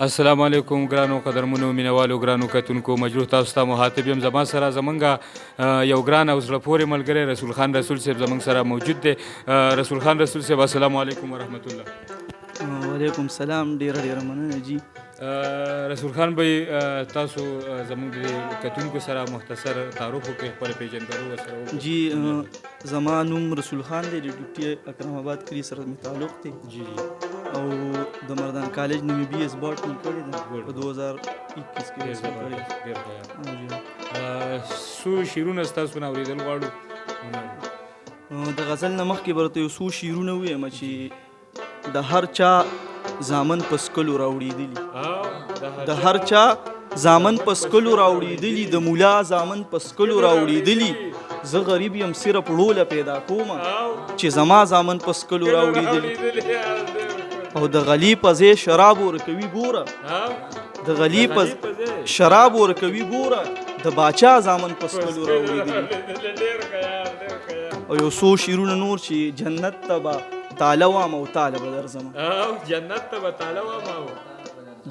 السلام علیکم ګرانو قدرمنو مینوالو ګرانو کتونکو مجروح تاسو ته مخاطب یم. زما سره زمونږ یو ګران او زړه پورې ملګری رسول خان رسول صاحب زمونږ سره موجود دی. رسول خان رسول صاحب السلام علیکم ورحمت الله. وعلیکم السلام. ډیره مننه جی. رسول خان بھائی تاسو زمونږ د کتونکو سره مختصر تعارف وکړئ، خپل پیژندګلو ورسره وکړئ. جی زما نوم رسول خان دی، د ډیوټي اکرم آباد کلي سره مې تعلق دی. جی او د مردان کالج نه مې BS باټني کړې ده په 2021 کې وسه کړې. څو شعرونه ستاسو نه اورېدل غواړو؟ د غزل نه مخکې به درته یو څو شعرونه ووایم چې د هر چا زامن په سکلو راوړېدلي، د هر چا زامن په سکلو راوړېدلي، د مولا زامن په سکلو راوړېدلي، زه غریب یم صرف ډوله پیدا کومه چې زما زامن په سکلو راوړېدلي. او د غلی په ځای شراب ورکوي ګوره، د غلی په شراب ورکوي ګوره، د باچا زامن په سکلو راوړېدلي. او یو څو شعرونه نور چې جنت ته به تاله وام او تاله به درځمه، جنت ته به تاله وام او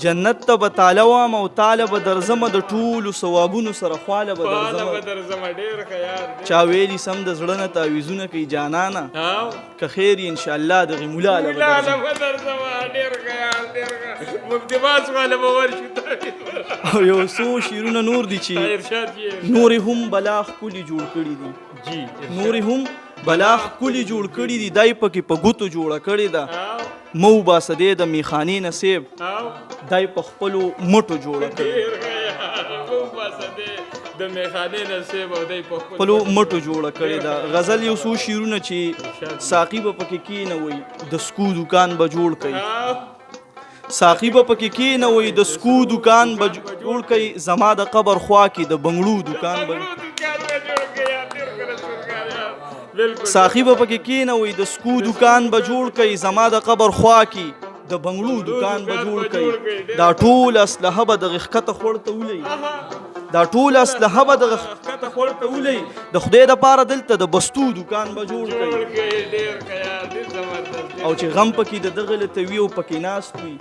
جنت ته به تاله وام او تاله به درځمه، د ټولو ثوابونو سره خواله به درځمه. ډېر ښه یار دی. چا ویلي سم د زړه نه تعویذونه کوي جانانه، که خیر یې انشاءالله دغې مولا له به درځمه. ډېر ښه یار، ډېر ښه. مفتي باز خواله به ورشو. او یو څو شعرونه نور دي چې نورې هم بلا ښکلي جوړ کړي دي. جی نورې هم بلا ښکلي جوړ کړي دي، دای پکې په ګوتو جوړه کړې ده. مو باسه دی د میخانې نصیب، دای په خپلو مټو جوړه کړې، خپلو مټو جوړه کړې ده. غزل یو څو شعرونه چې ساقي به پکې کېنوي د سکو دکان به جوړ کړي، ساقي به پکې کېنوي د سکو دکان به جوړ کړي، زما د قبر خوا کې د بنګړو دکان به ساقي به پکې کېنوي د سکو دکان به جوړ کړي، زما د قبر خوا کې د بنګړو دکان به جوړ کړي. دا ټول اسلحه به دغه ښکته خوړ ته ولي، دا ټول اسلحه به دغه ښکته خوړ ته ولي، د خدای دپاره دلته د بستو دکان به جوړ کړي. او چې غم پکې د دغه لتوي او پکې ناست وي،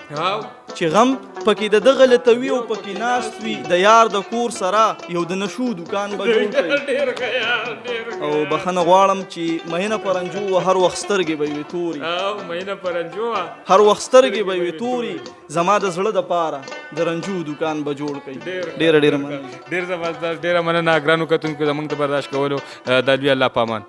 چې غم پکې د دغه لتوي او پکې ناست وي، د یار د کور سره یو د نشو دکان به جوړ کړي. او بخښنه غواړم چې مهینه پرنجو هر وخت سترګې به وي تورې، مهینه پرنجو هر وخت سترګې به وي تورې، زما د زړه دپاره د رنجو دکان به جوړ کړي. ډېره مننه. ډېر زبردست، ډېره مننه ګرانو کتونکو زموږ د برداشت کولو. د لوی الله په امان.